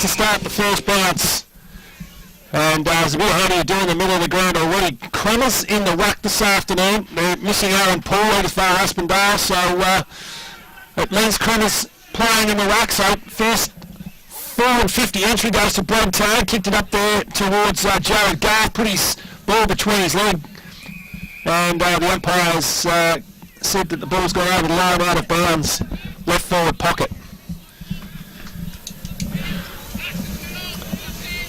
to start the first bounce. And there's a bit of how do you do in the middle of the ground already. Cremers in the rack this afternoon. They're missing Aaron Paul out as far as Aspendale, so it means Cremers playing in the rack. So first 450 entry goes to Brad Toad, kicked it up there towards Jared Garth, put his ball between his leg, and the umpires said that the ball's gone over the line out of bounds, left forward pocket.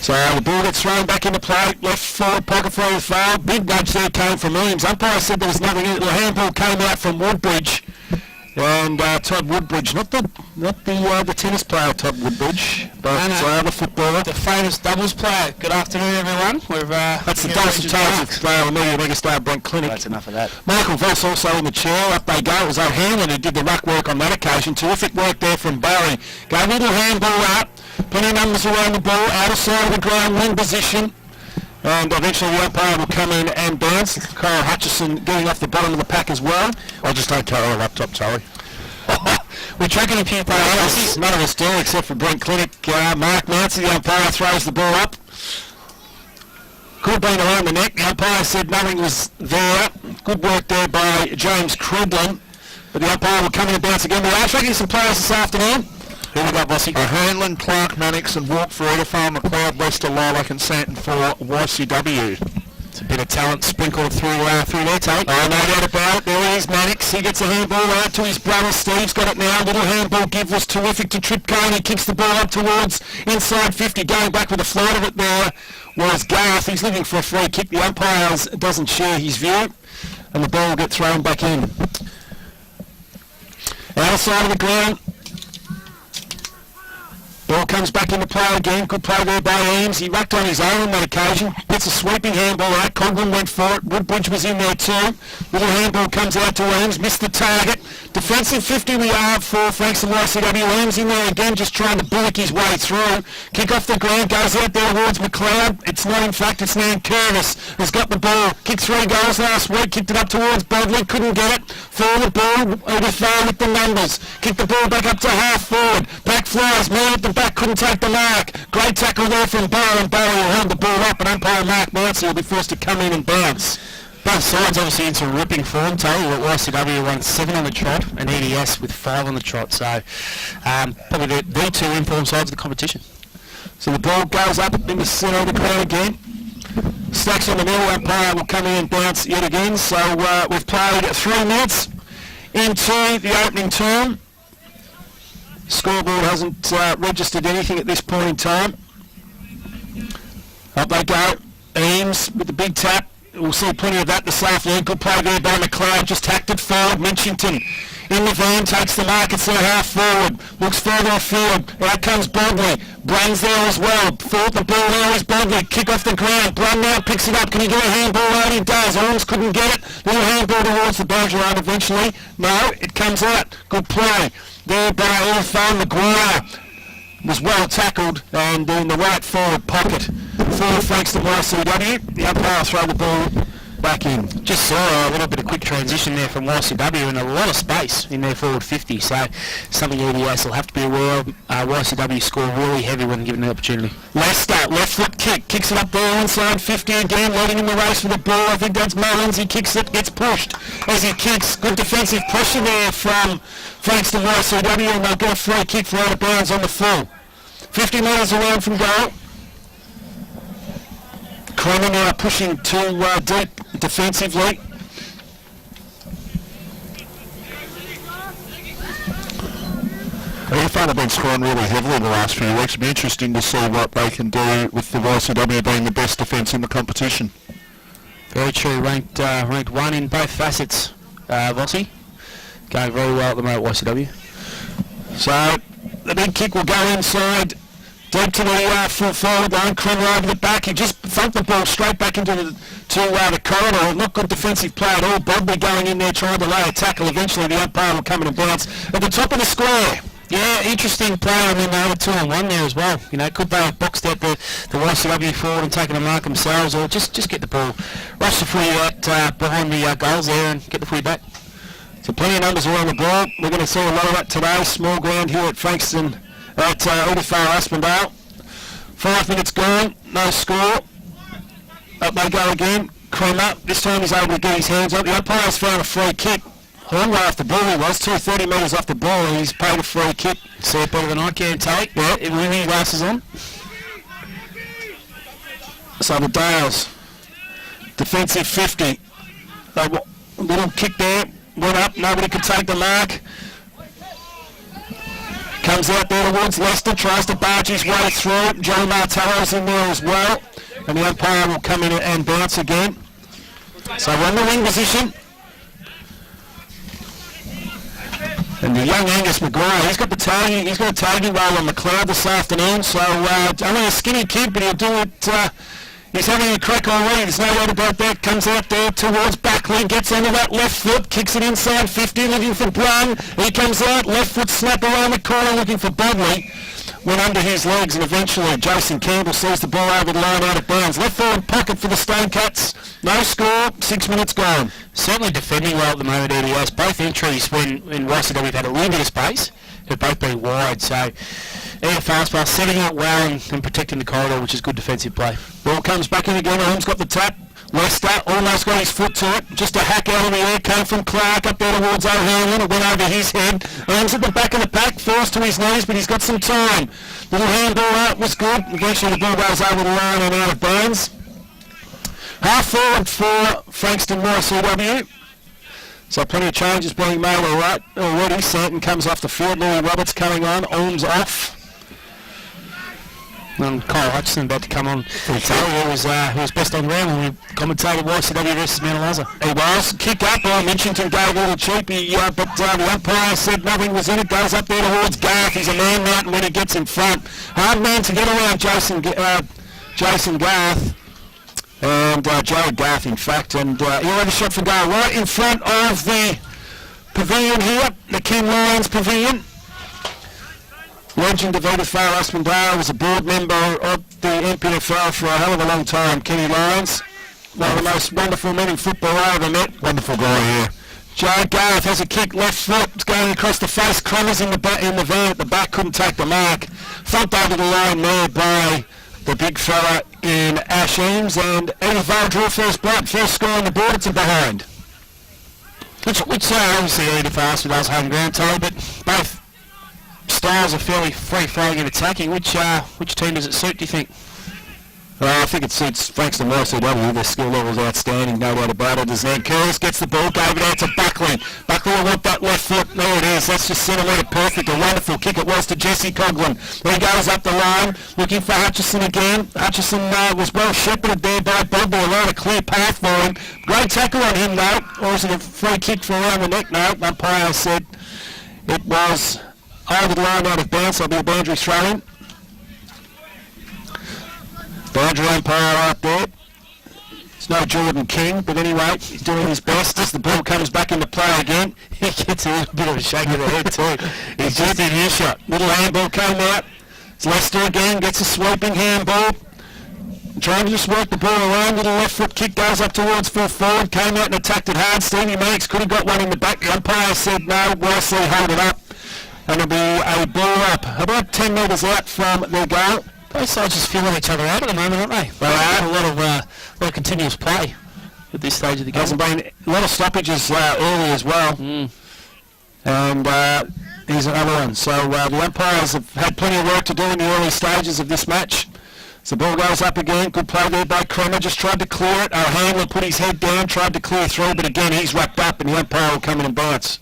So the ball gets thrown back into play, left forward pocket for the foul. Big nudge there came from Eames. Umpire said there was nothing in it. The handball came out from Woodbridge. And Todd Woodbridge, not the tennis player Todd Woodbridge, but the footballer. The famous doubles player. Good afternoon, everyone. That's the Dawson Charles player, the media megastar Brent Clinic. That's enough of that. Michael Voss also in the chair. Up they go. It was O'Hanlon who did the ruck work on that occasion. Terrific work there from Barry. Go little handball out. Plenty of numbers around the ball. Outer side of the ground, wing position. And eventually the umpire will come in and bounce. Kyle Hutchison getting off the bottom of the pack as well. I just don't carry a laptop, Charlie. We're tracking a few players. None of us do except for Brent Clinic. Mark Nancy, the umpire, throws the ball up. Could have been around the neck. The umpire said nothing was there. Good work there by James Credlin. But the umpire will come in and bounce again. We are tracking some players this afternoon. Who we got, Bossy? Hanlon, Clark, Mannix and Walk for Edifar, McLeod, Lester, Lilac and Santon for YCW. It's a bit of talent sprinkled through there, Tony. Oh, no doubt about it. There he is, Mannix. He gets a handball out to his brother. Steve's got it now. Little handball give was terrific to Trip Kane. He kicks the ball up towards inside 50. Going back with a float of it there was Garth. He's looking for a free kick. The umpires doesn't share his view. And the ball will get thrown back in. Outside of the ground. Ball comes back into play again. Good play there by Eames. He rucked on his own on that occasion. Gets a sweeping handball out. Coghlan went for it. Woodbridge was in there too. Little handball comes out to Eames. Missed the target. Defensive 50 we are for Frankston YCW. Eames in there again, just trying to bullock his way through. Kick off the ground. Goes out there towards McLeod. It's not, in fact, it's Nan Curtis has got the ball. Kicked 3 goals last week. Kicked it up towards Bodley. Couldn't get it. Forward ball with the numbers. Kicked the ball back up to half forward. Back flies. Man at the back couldn't take the mark. Great tackle there from Barrow, and Barrow will hold the ball up, and umpire Mark Nancy will be forced to come in and bounce. Both sides obviously in some ripping form. Tony, YCW won 7 on the trot and EDS with 5 on the trot, so probably the 2 informed sides of the competition. So the ball goes up in the centre of the ground again. Stacks on the middle, umpire will come in and bounce yet again. So we've played 3 minutes into the opening term. Scoreboard hasn't registered anything at this point in time. Up they go. Eames with the big tap. We'll see plenty of that this afternoon. Good play there by McLeod. Just hacked it forward. Minchington in the van, takes the mark at centre half forward. Looks further afield. Out comes Bodley. Brain's there as well. Fought the ball there is Bodley. Kick off the ground. Brun now picks it up. Can he get a handball out? He does. Orms couldn't get it. Little handball towards the boundary line eventually. No, it comes out. Good play there by Edi-Aspendale. Maguire was well tackled and in the right forward pocket for Frankston YCW. The umpire throw the ball back in. Just saw a little bit of quick transition there from YCW and a lot of space in their forward 50, so something EDS will have to be aware of. YCW score really heavy when given the opportunity. Lester, left foot kick, kicks it up there inside 50 again, leading in the race for the ball. I think that's Mullins. He kicks it, gets pushed as he kicks. Good defensive pressure there from Frankston YCW, and they'll get a free kick for out of bounds on the full. 50 metres around from goal. Cronin now pushing too deep defensively. EFL have been scoring really heavily in the last few weeks. It'll be interesting to see what they can do with the YCW being the best defence in the competition. Very true. Ranked 1 in both facets, Vossi. Going very well at the moment, YCW. So the big kick will go inside, deep to the full forward line. Cronin over the back. He just thumped the ball straight back into the corridor. Not good defensive play at all. Bodley going in there trying to lay a tackle. Eventually the umpire will come in and bounce at the top of the square. Yeah, interesting play. I mean, they were 2-on-1 there as well. You know, could they have boxed out the YCW forward and taken a mark themselves, or just get the ball, rush the footy out behind the goals there and get the footy back. So plenty of numbers around the ball. We're going to see a lot of that today. Small ground here at Frankston at Edi-Aspendale. 5 minutes gone, no score. Up they go again. Crummer, this time he's able to get his hands up. The umpire's found a free kick. Long way off the ball he was, 230 metres off the ball, and he's paid a free kick. See it better than I can take. Yeah, with his glasses on. So the Dales, defensive 50. Little kick there, went up, nobody could take the mark. Comes out there towards Leicester, tries to barge his way through. Joe Martello's in there as well. And the umpire will come in and bounce again. So we're in the wing position. And the young Angus Maguire, he's got a tagging role on McLeod this afternoon. So only a skinny kid, but he'll do it. He's having a crack already, there's no doubt about that. Comes out there towards Buckley, gets onto that left foot, kicks it inside 50, looking for Blum. He comes out, left foot snap around the corner, looking for Bodley. Went under his legs, and eventually Jason Campbell sees the ball over the line out of bounds. Left forward pocket for the Stonecats. No score, 6 minutes gone. Certainly defending well at the moment, Edi-As. Both entries when YCW have had a little bit of space have both been wide, so air fast pass, setting up well and protecting the corridor, which is good defensive play. Ball comes back in again, Holmes got the tap. Leicester almost got his foot to it. Just a hack out of the air, came from Clark up there towards O'Hanlon. It went over his head. Holmes at the back of the pack, falls to his knees, but he's got some time. Little handball out was good. Eventually the ball goes over the line and out of bounds. Half forward for Frankston YCW. So plenty of changes being made already. Santon comes off the field. Louis Roberts coming on. Orms off. And Kyle Hutchison about to come on for the tail. He was best on ground when we commentated YCW versus Mount Eliza. He was. Kick up. Mitchington gave a little cheapy, but the umpire said nothing was in it. Goes up there towards Garth. He's a man mountain when he gets in front. Hard man to get around Jason Garth. And Joe Garth, in fact. And he'll have a shot for goal right in front of the pavilion here, the Ken Lyons pavilion. Legend of Edi-Aspendale, was a board member of the MPFNL for a hell of a long time. Kenny Lyons, one of the most wonderful men in football I ever met. Wonderful guy here. Joe Garth has a kick, left foot, it's going across the face. Crummers in the van at the back, couldn't take the mark. Thumped over the line there by the big fella in Ash Eames, and Eddie Vale drew first blood, first score on the board. It's a behind. Which obviously Edi-Aspendale's home ground, Tony, but both styles are fairly free-flowing and attacking. Which team does it suit, do you think? I think it suits Frankston YCW. Their skill level is outstanding, no doubt about it. As Nan Curls gets the ball, gave it out to Buckley. Buckley will want that left foot. There it is. That's just centimetre perfect. A wonderful kick it was to Jesse Coughlin. He goes up the line, looking for Hutchison again. Hutchison was well shepherded there by Bob. They allowed a clear path for him. Great tackle on him, though. Or is it a free kick for around the neck? No, umpire said it was over the line out of bounds. So it'll be a boundary throw-in. Boundary umpire up there. It's no Jordan King, but anyway, he's doing his best as the ball comes back into play again. He gets a little bit of a shake of the head too. He's just in earshot. Little handball came out. It's Leicester again, gets a sweeping handball. Trying to just work the ball around. Little left foot kick goes up towards full forward. Came out and attacked it hard. Stevie Mannix could have got one in the back. The umpire said no. YC hold it up. And it'll be a ball up about 10 metres out from their goal. Both sides just feeling each other out at the moment, aren't they? They are. A lot of continuous play at this stage of the game. Hasn't been a lot of stoppages early as well. And here's another one. So the umpires have had plenty of work to do in the early stages of this match. So the ball goes up again. Good play there by Kremer. Just tried to clear it. O'Hanlon put his head down, tried to clear through, but again he's wrapped up and the umpire will come in and bounce.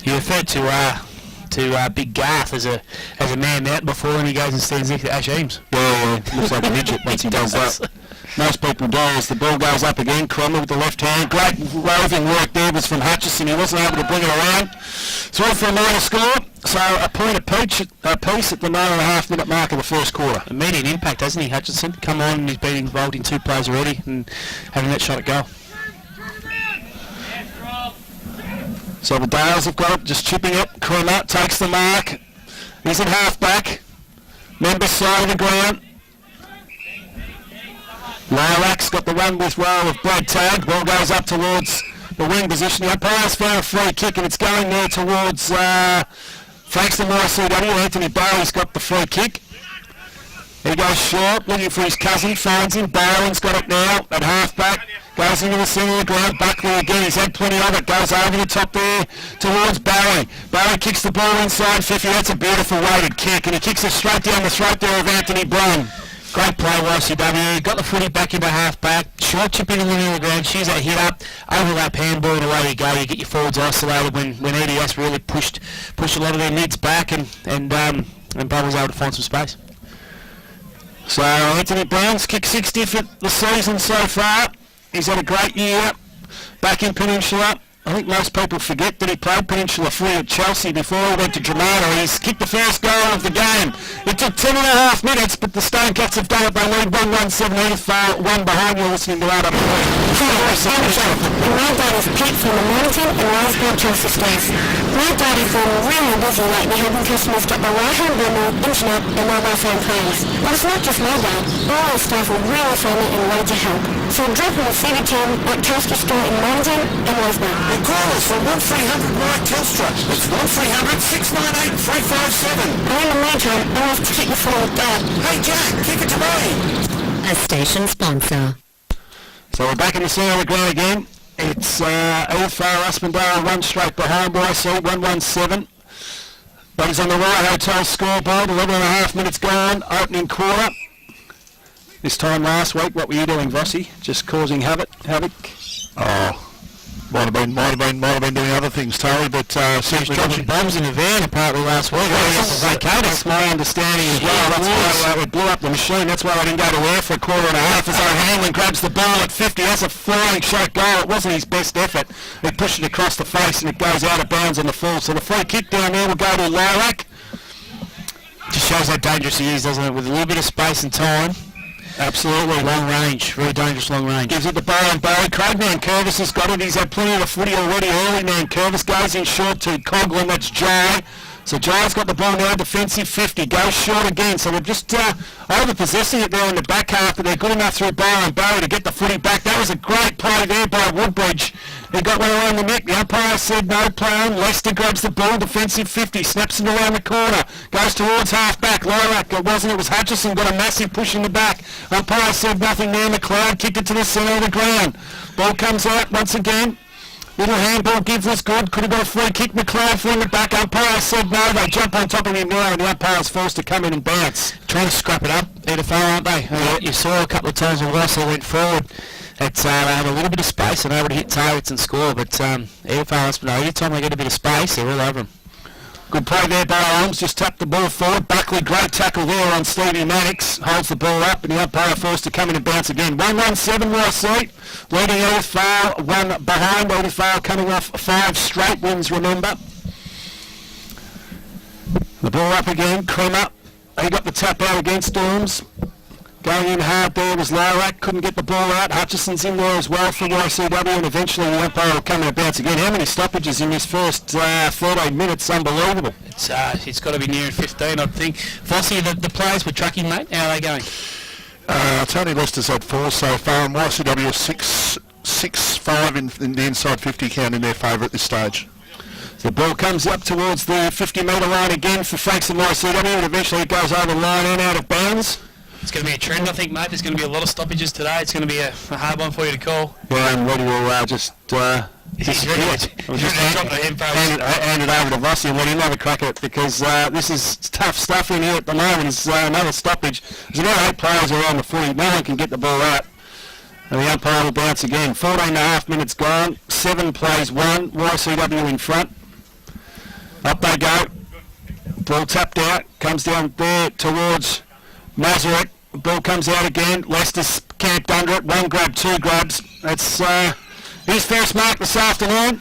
You referred to Big Garth as a man out before, and he goes and stands next to Ash Eames. Yeah, looks like a midget once he does that. Most people do. As the ball goes up again, Cromwell with the left hand. Great roving work there was from Hutchison. He wasn't able to bring it around. Through for a minor score. So a point apiece at the 9.5 minute mark of the first quarter. Immediate impact, hasn't he, Hutchison? Come on, and he's been involved in 2 plays already and having that shot at goal. So the Dales have got it, just chipping it. Kremer takes the mark. He's at half-back. Member side of the ground. Lilacs got the run with roll of Brad Tagg. Ball goes up towards the wing position. The umpire's found a free kick and it's going there towards Frankston YCW. Anthony Bailey's got the free kick. He goes short, looking for his cousin, finds him. Bowen's got it now at half-back. Goes into the centre of the ground. Buckley again, he's had plenty of it. Goes over the top there towards Barry. Barry kicks the ball inside 50. That's a beautiful weighted kick, and he kicks it straight down the throat there of Anthony Brown. Great play, YCW. Got the footy back into half-back. Short chip in the middle of the ground. She's that hit up. Overlap handball, and away you go. You get your forwards isolated when EDS really pushed a lot of their mids back, and Bob was able to find some space. So Anthony Brown's kicked 60 for the season so far. He's had a great year back in Peninsula. I think most people forget that he played Peninsula footy at Chelsea before he went to Dramata. He's kicked the first goal of the game. It took 10.5 minutes, but the Stonecats have done it. They lead 1-1-7 Edith, one behind. You're listening to RD15. My dad is Pete from the Mornington and Rosebud Chelsea Stars. My dad has been really busy lately helping customers get the right-hand bundle, internet and mobile phone plans. But it's not just my dad. All our staff are really friendly and ready to help. So drop in the CV10 at Telstra Store in Mornington and Rosebud. Call us from 1300 White Telstra. It's 1300 698 357. And in the meantime, I have to kick the phone with Dad. Hey Jack, kick it to me. A station sponsor. So we're back in the centre of the ground again. It's Edi-Aspendale run straight behind YC 1-1-7. But he's on the right hotel scoreboard. 11.5 minutes gone. Opening quarter. This time last week, what were you doing, Vossi? Just causing havoc? Oh, might have been doing other things, Tony, but Dropping certainly bombs in the van apparently last week. That's my understanding as well. That's why it blew up the machine. That's why I didn't go to air for a quarter and a half. As O'Hanlon grabs the ball at 50. That's a flying shot goal. It wasn't his best effort. He pushed it across the face and it goes out of bounds on the full. So the free kick down there will go to Lilac. Just shows how dangerous he is, doesn't it? With a little bit of space and time. Absolutely. Long range, very dangerous long range. Gives it to Barry. Craig Nankervis has got it. He's had plenty of the footy already early. Nankervis goes in short to Coughlin. That's Jai. So Jai's got the ball now, defensive 50. Goes short again. So they're just over-possessing it there in the back half, but they're good enough through Barry to get the footy back. That was a great play there by Woodbridge. He got one around the neck. The umpire said no play on. Lester grabs the ball, defensive 50, snaps it around the corner, goes towards half-back. Lilac, it was Hutchison, got a massive push in the back. Umpire said nothing there. McLeod kicked it to the centre of the ground. Ball comes out once again. Little handball give was good. Could have got a free kick. McLeod from the back. Umpire said no. They jump on top of him now, and the umpire's forced to come in and bounce. Trying to scrap it up, Edifar, aren't they? You saw a couple of times when Russell went forward. They had a little bit of space and able to hit targets and score, but Edi-Aspendale, any time they get a bit of space, they're all over them. Good play there by Holmes, just tapped the ball forward. Buckley, great tackle there on Stevie Mannix. Holds the ball up and the umpire forced to come in and bounce again. 1-1-7 YC, leading Edith, one behind. Edith coming off 5 straight wins, remember. The ball up again, Kremer. He got the tap out against Dorms. Going in hard there was Lilac, couldn't get the ball out. Hutchison's in there as well for YCW, and eventually the umpire will come in and bounce again. How many stoppages in this first 13 minutes? Unbelievable. It's got to be near 15, I think. Vossi, the players we're tracking, mate, how are they going? Tony Lester's had 4 so far, and YCW 6-5 in the inside 50 count in their favour at this stage. The ball comes up towards the 50-metre line again for Frankston YCW, and eventually it goes over the line and out of bounds. It's going to be a trend, I think, mate. There's going to be a lot of stoppages today. It's going to be a hard one for you to call. Yeah, and Reddy will just hand it over to Vossi and let him have a crack at it, because this is tough stuff in here at the moment. It's another stoppage. There's about 8 players around the footy. No one can get the ball out. And the umpire will bounce again. 14.5 minutes gone. 7 plays 1. YCW in front. Up they go. Ball tapped out. Comes down there towards Mazarek. Ball comes out again. Lester's camped under it. 1 grab, 2 grabs. That's his first mark this afternoon.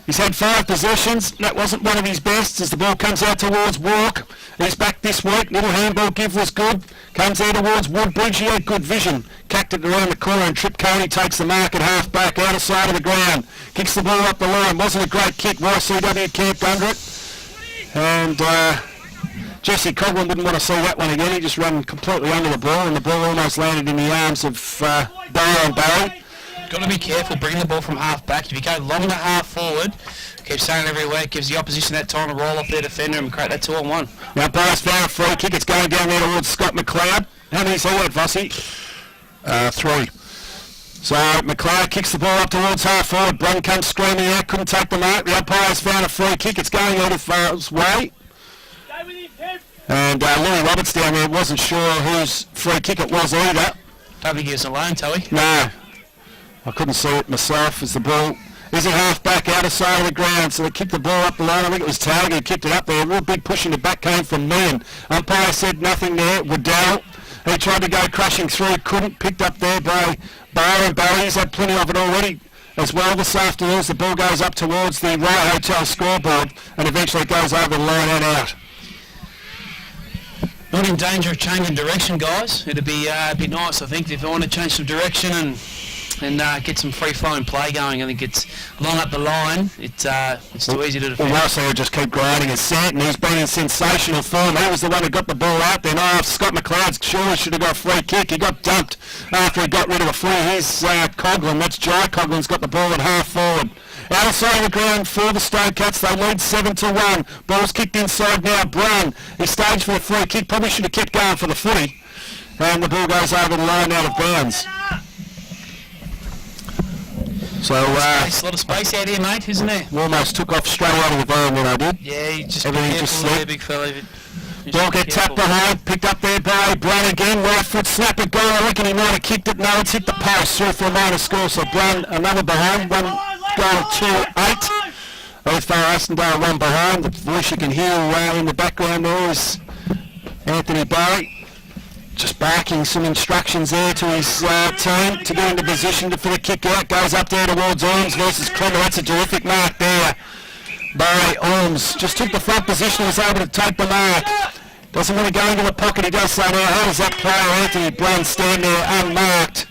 He's had 5 possessions. That wasn't one of his best as the ball comes out towards Walk. He's back this week. Little handball give was good. Comes out towards Woodbridge. He had good vision. Cacked it around the corner and Trip Coney takes the mark at half back, outer side of the ground. Kicks the ball up the line. Wasn't a great kick. YCW camped under it. And Jesse Coughlin didn't want to see that one again. He just ran completely under the ball, and the ball almost landed in the arms of Barry. got to be careful bringing the ball from half back. If you go long to half forward, keep saying it every week, gives the opposition that time to roll off their defender and create that 2-on-1. Now Barnes found a free kick. It's going down there towards Scott McLeod. How many's he had, Vossi? 3. So McLeod kicks the ball up towards half forward. Brun comes screaming out, couldn't take the mark. The umpire's found a free kick. It's going out of Farrell's way. And Louis Roberts down there wasn't sure whose free kick it was either. Don't think he was alone, Toey. No, I couldn't see it myself as the ball isn't half back out of side of the ground, so they kicked the ball up the line. I think it was Taylor who kicked it up there. A real big push in the back came from Meehan. Umpire said nothing there. Waddell, he tried to go crashing through, couldn't. Picked up there by Barr and Barry. He's had plenty of it already as well this afternoon as the ball goes up towards the Right Hotel scoreboard and eventually goes over the line and out. Not in danger of changing direction, guys. It'd be nice, I think, if they want to change some direction and get some free-flowing play going. I think it's long up the line. It's too easy to defend. Well, Russell will just keep grinding at Santon. He's been in sensational form. He was the one who got the ball out there. No, Scott McLeod surely should have got a free kick. He got dumped after he got rid of a free. Here's Coughlin. That's Jai Coughlin's got the ball at half forward. Outside the ground for the Stone Cats, they lead 7-1. Ball's kicked inside now. Brun, he staged for a free kick. Probably should have kept going for the footy. And the ball goes over the line out of bounds. So, a lot of space out here, mate, isn't there? Almost took off straight out of the ball when I did. Yeah, you just Everything be just careful there, slipped. big fella. Ball get tapped behind, picked up there by Brun again. Right foot snap it goal. I reckon he might have kicked it. No, it's hit the post through for a minor score. So Brun another behind. 1-2-8. Edi-Aspendale one behind. The voice you can hear in the background there is Anthony Barry. Just barking some instructions there to his team to get into position for the kick out. Goes up there towards Orms versus Clemmer. That's a terrific mark there. Barry Orms just took the front position and was able to take the mark. Doesn't want to go into the pocket. He does so now. How does that player Anthony Brun stand there unmarked?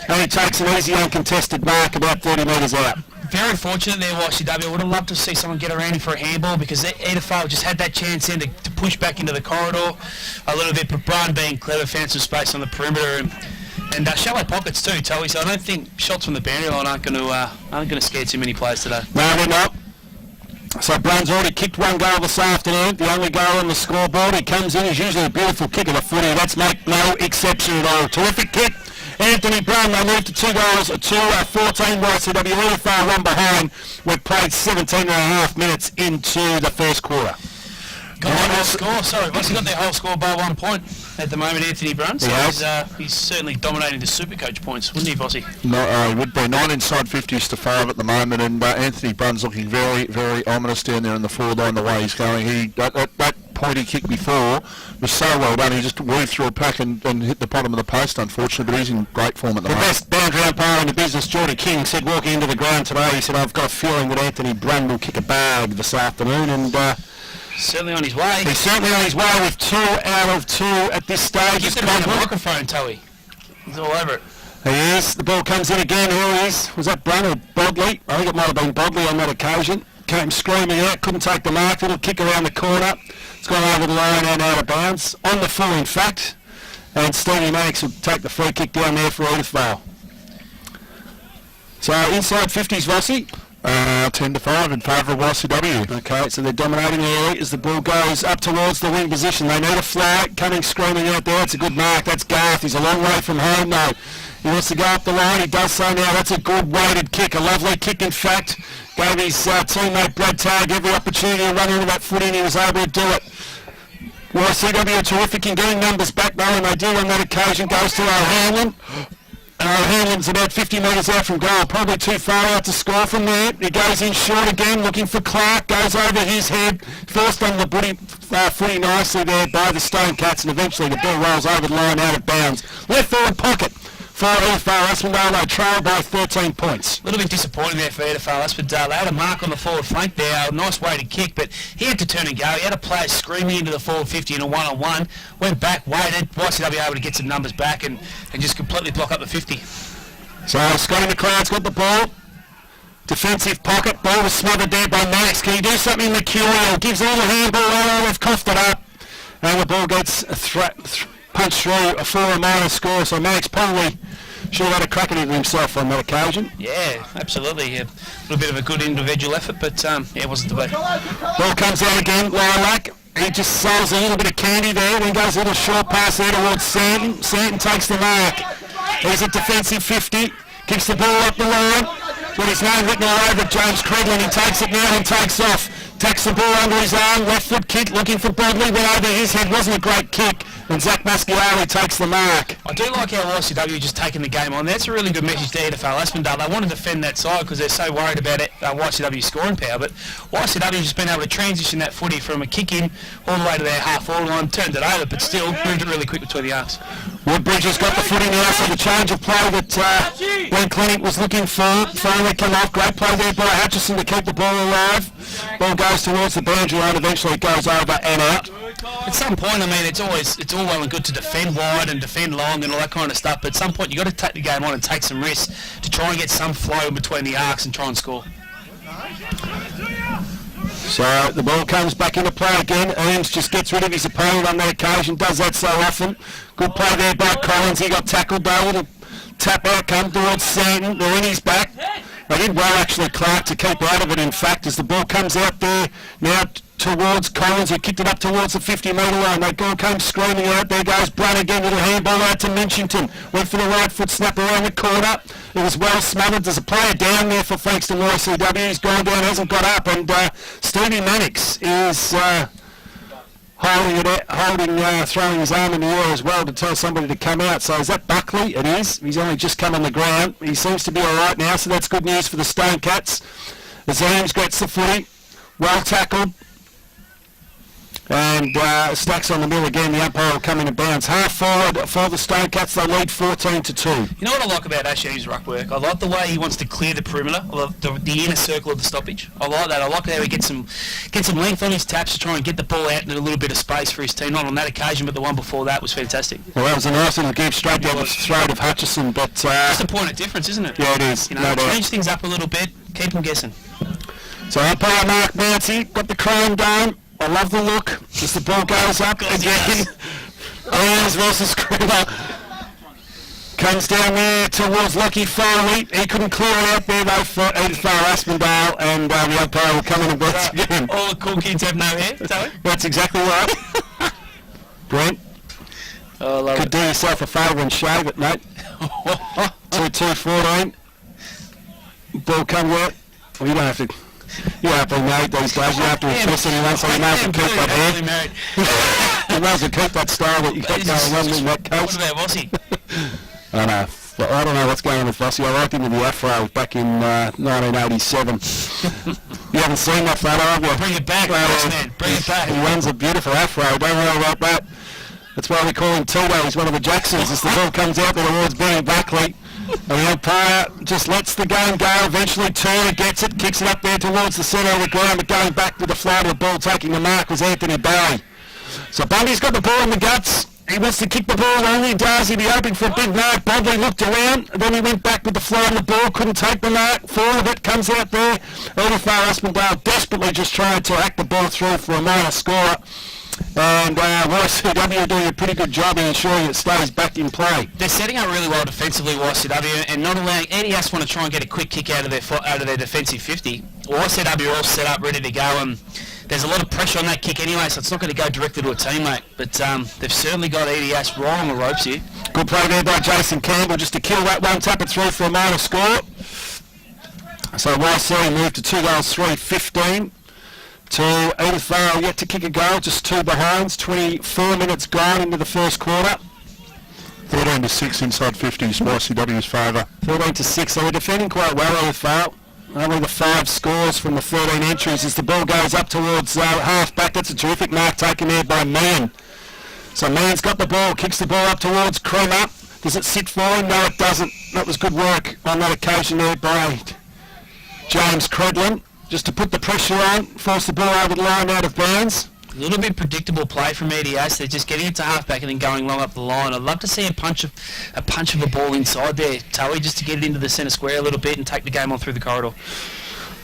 And he takes an easy uncontested mark about 30 metres out. Very fortunate there, YCW. I would have loved to see someone get around him for a handball because Edifal just had that chance then to push back into the corridor a little bit, but Brian being clever found some space on the perimeter and shallow pockets too, Toey, so I don't think shots from the boundary line aren't going to scare too many players today. No, they're not. So Brun's already kicked one goal this afternoon, the only goal on the scoreboard. He comes in, he's usually a beautiful kick of the footy. That's no exception at all. Terrific kick. Anthony Brun, they moved to 2 goals to 14 YCW. Edifal one behind. We've played 17 and a half minutes into the first quarter. Got their whole score, sorry, Boss, he got their whole score by 1 point at the moment, Anthony Brun. So he's certainly dominating the Supercoach points, wouldn't he, Bossy? No, would be 9 inside 50s to 5 at the moment, and Anthony Brun's looking very, very ominous down there in the forward line the way he's going. That point he kicked before was so well done. He just weaved through a pack and hit the bottom of the post, unfortunately, but he's in great form at the moment. The best boundary umpire in the business, Geordie King, said walking into the ground today, he said, I've got a feeling that Anthony Brun will kick a bag this afternoon, and certainly on his way. he's certainly on his way with 2 out of 2 at this stage. He's got a microphone, Toey. He's all over it. He is. The ball comes in again. Here he is. Was that Brun or Bodley? I think it might have been Bodley on that occasion. Came screaming out, couldn't take the mark. Little kick around the corner. It's gone over the line and out of bounds. On the full, in fact. And Stevie Mannix will take the free kick down there for Edithvale. So inside 50s, Rossi. 10-5 in favour of YCW. Okay, so they're dominating early as the ball goes up towards the wing position. They need a flag. Coming screaming out there. It's a good mark. That's Garth. He's a long way from home though. He wants to go up the line. He does so now. That's a good weighted kick. A lovely kick, in fact. Gave his teammate Brad Tagg every opportunity to run into that footy, and he was able to do it. YCW are terrific in getting numbers back though, and they do on that occasion. Goes to O'Hanlon. O'Hanlon's about 50 metres out from goal, probably too far out to score from there. He goes in short again, looking for Clark, goes over his head, forced on the footy nicely there by the Stone Cats, and eventually the ball rolls over the line out of bounds. Left forward pocket for Edi-Aspendale. They trail by 13 points. A little bit disappointing there for Edi-Aspendale. They had a mark on the forward flank there, a nice weighted kick, but he had to turn and go. He had a player screaming into the forward 50 in a one-on-one, went back, waited, YCW able to get some numbers back and just completely block up the 50. So Scotty McLeod's got the ball. Defensive pocket, ball was smothered there by Max. Can he do something mercurial? Gives all the handball, they've coughed it up. And the ball gets punched through for a minor score, so Max probably Should have had a crack at it himself on that occasion. Yeah, absolutely. A little bit of a good individual effort, but yeah, it wasn't to be. Ball comes out again, Lilac. He just sells a little bit of candy there, then goes a little short pass there towards Santon. Santon takes the mark. He's at defensive 50, kicks the ball up the line. With his name written all over it, James Credlin. He takes it now and takes off. Tacks the ball under his arm, left foot kick, looking for Bodley, went over his head, wasn't a great kick, and Zach Musciali takes the mark. I do like how YCW just taking the game on. That's a really good message to Edi-Aspendale. They want to defend that side because they're so worried about it, YCW scoring power, but YCW just been able to transition that footy from a kick in all the way to their half-forward line, turned it over, but still moved it really quick between the arcs. Woodbridge has got the footy now, so the change of play that Glenn Clinic was looking for finally come off. Great play there by Hutchison to keep the ball alive. Ball goes towards the boundary line, eventually it goes over and out. At some point, I mean, it's all well and good to defend wide and defend long and all that kind of stuff, but at some point you've got to take the game on and take some risks to try and get some flow in between the arcs and try and score. So the ball comes back into play again. Eames just gets rid of his opponent on that occasion, does that so often. Good play there by Collins. He got tackled though. Little tap out come towards Santon. They're in his back. They did well actually, Clark, to keep out of it in fact as the ball comes out there now towards Collins, who kicked it up towards the 50-metre line. That ball came screaming out. There goes Brun again, little handball out to Minchington. Went for the right foot snap around the corner. It was well smothered. There's a player down there for Frankston YCW. He's gone down, hasn't got up, and Stevie Mannix is throwing his arm in the air as well to tell somebody to come out. So is that Buckley? It is. He's only just come on the ground. He seems to be all right now, so that's good news for the Stone Cats. As Eames gets the footy, well tackled. And Stacks on the mill again. The umpire will come in and bounce. Half forward for the Stone Cats. They lead 14-2. You know what I like about Ash Eames' ruck work? I like the way he wants to clear the perimeter, the inner circle of the stoppage. I like that. I like how he gets some length on his taps to try and get the ball out in a little bit of space for his team. Not on that occasion, but the one before that was fantastic. Well, that was a nice little give straight down the throat of Hutchison, but... It's a point of difference, isn't it? Yeah, it is. You know, change things up a little bit, keep them guessing. So umpire Mark Nancy got the crane going. I love the look as the ball goes up again. Eames versus Credler. Comes down there towards Lockie Farley. He couldn't clear it out there though for Edi-Aspendale, and the umpire will come in and bounce again. All the cool kids have no hair, Tony. That's exactly right. Brent, could do yourself a favour and shave it, mate. 2-2-14. Ball comes out. Well, you don't have to... You have to be married these days. You have to impress anyone, so you may have to keep that hair. You may as well keep that style that you got going on in that case. What about Vossi? I know. I don't know what's going on with Vossi. I liked him in the afro back in 1987. You haven't seen that photo, have you? Bring it back, man. Bring it back. He runs a beautiful afro. Don't worry about that. That's why we call him Tito. He's one of the Jacksons. As the ball comes out there towards Benny Buckley. And the umpire just lets the game go. Eventually Turner gets it, kicks it up there towards the centre of the ground, but going back with the flow of the ball, taking the mark was Anthony Barry. So Bundy's got the ball in the guts. He wants to kick the ball, only does. He'd be hoping for a big mark. Bodley looked around, and then he went back with the flow of the ball, couldn't take the mark. Four of it comes out there. Edi-Aspendale desperately just trying to hack the ball through for a minor scorer. And YCW are doing a pretty good job in ensuring it stays back in play. They're setting up really well defensively, YCW, and not allowing Edi-As want to try and get a quick kick out of their defensive 50. YCW are all set up, ready to go, and there's a lot of pressure on that kick anyway, so it's not going to go directly to a teammate. But they've certainly got Edi-As right on the ropes here. Good play there by Jason Campbell just to kill that one, tap it through for a minor score. So YC moved to 2 goals, 3-15. To Edi-Aspendale yet to kick a goal, just 2 behinds, 24 minutes gone into the first quarter. 13-6 inside 50s, YCW's favour. 13-6, they were defending quite well, Edi-Aspendale. Only the 5 scores from the 13 entries as the ball goes up towards half-back. That's a terrific mark taken there by Mann. So Mann's got the ball, kicks the ball up towards Creamer. Does it sit for him? No, it doesn't. That was good work on that occasion there by James Credlin. Just to put the pressure on, force the ball over the line out of bounds. A little bit predictable play from Edi-As. They're just getting it to half-back and then going long up the line. I'd love to see a punch of a ball inside there, Tully, just to get it into the centre square a little bit and take the game on through the corridor.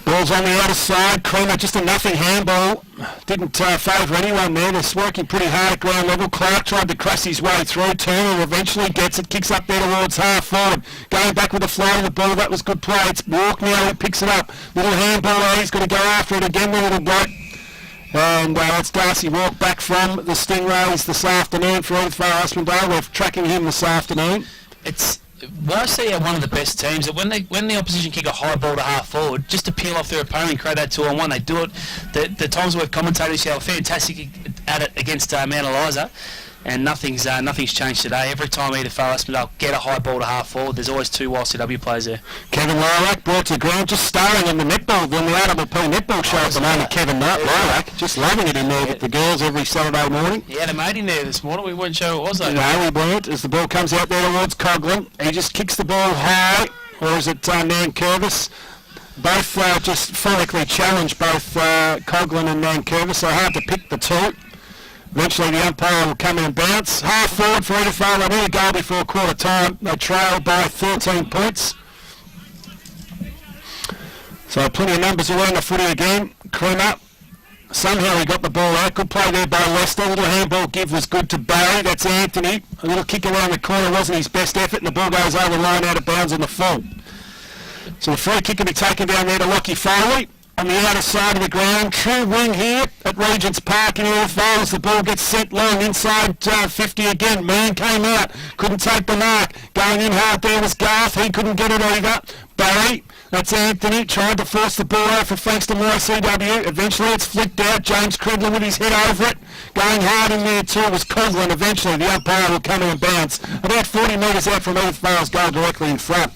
Ball's on the outer side. Creamer, just a nothing handball. Didn't favour anyone there. They're working pretty hard at ground level. Clark tried to cross his way through. Turner eventually gets it. Kicks up there towards half forward. Going back with the flow of the ball. That was good play. It's Walk now who picks it up. Little handball there. He's got to go after it again, the little bloke. And that's Darcy Walk back from the Stingrays this afternoon for Edi-Aspendale. We're tracking him this afternoon. It's YC are one of the best teams that when the opposition kick a high ball to half forward, just to peel off their opponent and create that 2-on-1, they do it. The times we've commentated, they are fantastic at it against Mount Eliza, and nothing's changed today. Every time Edi-Aspendale get a high ball to half forward, there's always two YCW players there. Kevin Lilac brought to the ground, just starring in the netball, the RD15 netball show at the moment. Kevin Lilac, just loving it in there with the girls every Saturday morning. He had a mate in there this morning. We weren't sure who it was though. No, we weren't. As the ball comes out there towards Coghlan, he just kicks the ball high, or is it Nankervis? Both just phonically challenged, both Coghlan and Nankervis, so hard to pick the two. Eventually the umpire will come in and bounce. Half forward for Edi-Aspendale. They need a goal before quarter time. They trail by 13 points. So plenty of numbers around the footy again. Creamer. Somehow he got the ball out. Good play there by Lester. A little handball give was good to Barry. That's Anthony. A little kick around the corner wasn't his best effort, and the ball goes over the line out of bounds on the full. So the free kick will be taken down there to Lockie Foley. On the outer side of the ground, true wing here at Regent's Park in Edi-Aspendale as the ball gets sent long inside 50 again. Man came out, couldn't take the mark. Going in hard there was Garth, he couldn't get it either. Barry, that's Anthony, tried to force the ball out for Frankston YCW. Eventually it's flicked out, James Credlin with his head over it. Going hard in there too was Coghlan. Eventually the umpire will come in and bounce. About 40 metres out from Edi-Aspendale's goal directly in front.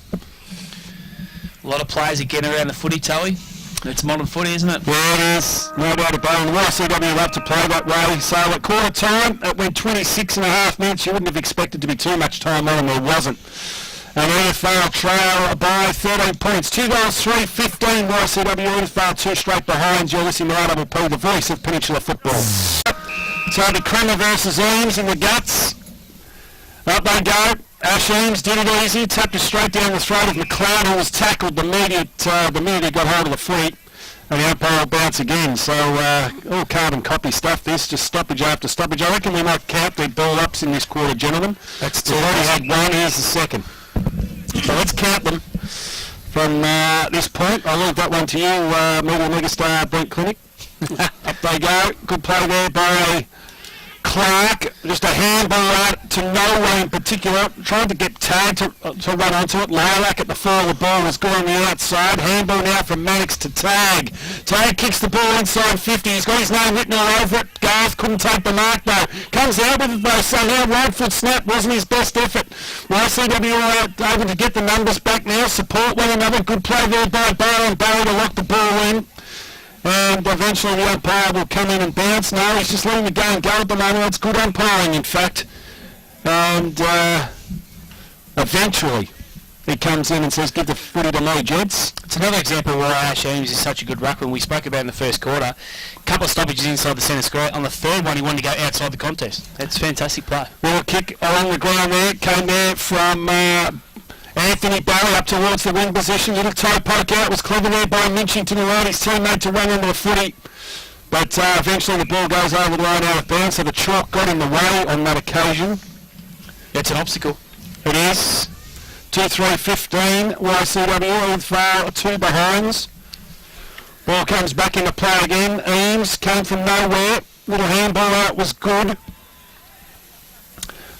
A lot of players again around the footy, Tully. It's modern footy, isn't it? Yeah, it is. No doubt about it. The YCW love to play that way. So at quarter time, it went 26 and a half minutes. You wouldn't have expected to be too much time on, and there wasn't. And Edi-Aspendale trail by 13 points. 2 goals, 3-15. YCW Edi-Aspendale 2 straight behind. You're listening to RD15, the voice of Peninsula football. So the Creamer versus Eames in the guts. Up they go. Ash Eames did it easy, tapped it straight down the throat of McLeod, who was tackled the minute he got hold of the feet, and the umpire will bounce again. So all carbon copy stuff, this, just stoppage after stoppage. I reckon we might count their ball-ups in this quarter, gentlemen. That's two. We've already had one, here's the second. So let's count them from this point. I'll leave that one to you, Media Megastar Brent Clinic. Up they go, good play there by Clark, just a handball out to no one in particular, trying to get tagged to run onto it. Lilac at the fall of the ball was good on the outside. Handball now from Mannix to Tag. Tag kicks the ball inside 50. He's got his name written all over it. Garth couldn't take the mark though. Comes out with it though somehow. Right foot snap wasn't his best effort. YCW able to get the numbers back now. Support one another. Good play there by Barry to lock the ball in. And eventually the umpire will come in and bounce. No, he's just letting the game go at the moment. That's good umpiring, in fact. And eventually he comes in and says, give the footy to me, gents. It's another example where Ash Eames is such a good ruckman. We spoke about in the first quarter. A couple of stoppages inside the centre square. On the third one, he wanted to go outside the contest. That's fantastic play. Little kick along the ground there. Came there from Anthony Barry up towards the wing position. Little toe poke out. Was clever there by Minchington, who allowed his teammate to run into the footy. But eventually the ball goes over the line out of bounds, so the chalk got in the way on that occasion. It's an obstacle. It is. 2-3-15. YCW with 2 behinds. Ball comes back into play again. Eames came from nowhere. Little handball out was good.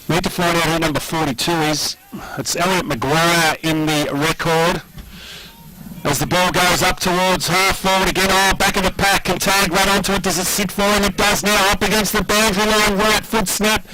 Need to find out who number 42 is. It's Elliot McGuire in the record. As the ball goes up towards half forward again. Oh, back of the pack. Can Tag run onto it? Does it sit for him? It does now. Up against the boundary line. Right foot snap.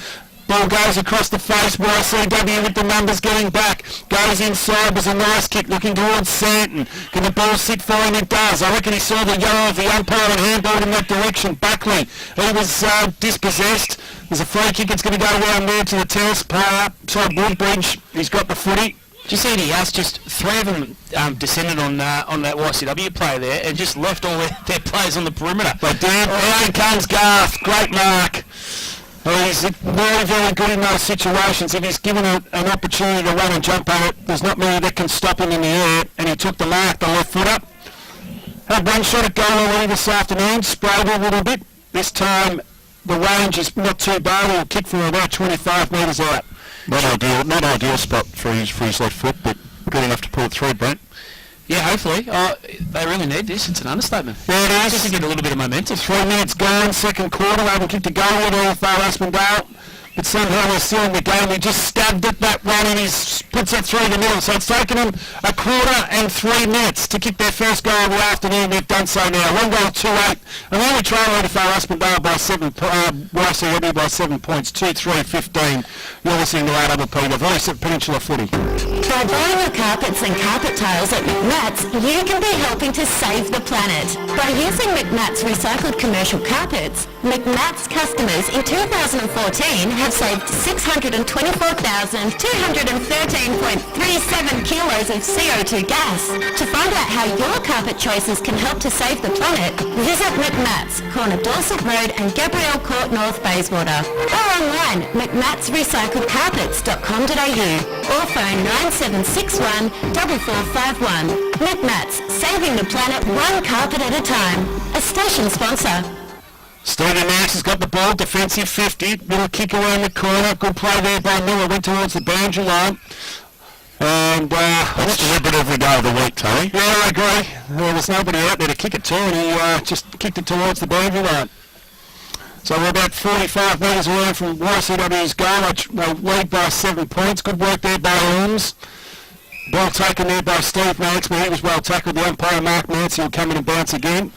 Ball goes across the face. YCW with the numbers getting back. Goes inside. Was a nice kick looking towards Santon. Can the ball sit for him? It does. I reckon he saw the yellow of the umpire and handballed in that direction. Buckley. He was dispossessed. There's a free kick. It's going to go around there to the terrace player. Sorry, Woodbridge. He's got the footy. Do you see Edi-As? Just 3 of them descended on that YCW player there and just left all their players on the perimeter. But damn, here comes Garth. Great mark. He's very, very good in those situations. If he's given an opportunity to run and jump on it, there's not many that can stop him in the air. And he took the mark, the left foot up. Had one shot at goal already this afternoon, sprayed a little bit. This time the range is not too bad. He'll kick from about 25 metres out. Not ideal spot for his left foot, but good enough to pull it through, Brent. Yeah, hopefully. They really need this. It's an understatement. There it is. Just to get a little bit of momentum. 3 minutes gone, second quarter. They haven't kicked a goal at all for Edi-Aspendale. But somehow we're still in the game. He just stabbed at that one and he puts it through the middle. So it's taken them a quarter and 3 minutes to kick their first goal of the afternoon. They've done so now. 1 goal, 2-8. And they only trail for Edi-Aspendale by YCW by 7 points. 2-3-15. You're listening to RD15, the voice of Peninsula Footy. By buying your carpets and carpet tiles at McMats, you can be helping to save the planet. By using McMats recycled commercial carpets, McMats customers in 2014 have saved 624,213.37 kilos of CO2 gas. To find out how your carpet choices can help to save the planet, visit McMats, corner Dorset Road and Gabrielle Court North, Bayswater. Or online, mcmatsrecycledcarpets.com.au or phone 9761 4451. McMats, saving the planet one carpet at a time. A station sponsor. Stevie Max has got the ball, defensive 50, little kick around the corner, good play there by Miller, went towards the boundary line. And That's deliberate every day of the week, Tony. yeah, I agree. There was nobody out there to kick it to, and he just kicked it towards the boundary line. So we're about 45 metres away from YCW's goal. They lead by 7 points. Good work there by Holmes. Ball taken there by Steve Max, but he was well tackled. The umpire, Mark Nancy, will come in and bounce again.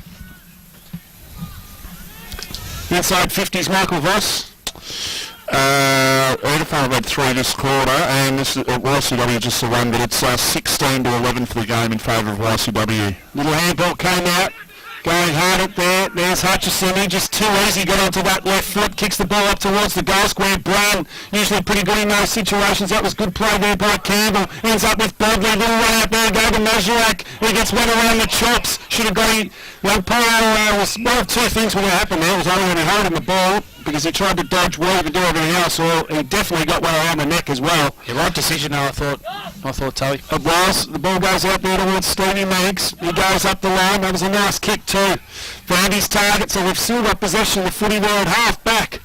Inside 50s, Michael Voss. Edifone had 3 this quarter, and this is YCW just a run, but it's 16 to 11 for the game in favour of YCW. Little handball came out. Going hard up there. There's Hutchison. He just too easy. Got onto that left foot. Kicks the ball up towards the goal square. Brown usually pretty good in those situations. That was good play there by Campbell. Ends up with Bodley. Little run out there. Go to Mazurak. He gets one around the chops. Should have got the umpire was one of 2 things were going to happen there. It was only when he holding the ball because he tried to dodge weave and do everything else, or he definitely got one around the neck as well. Yeah, right decision though, I thought, Tully. It was. The ball goes out there towards Stevie Meigs. He goes up the line. That was a nice kick too. Found his target, so we've still got possession of the footy there at half back.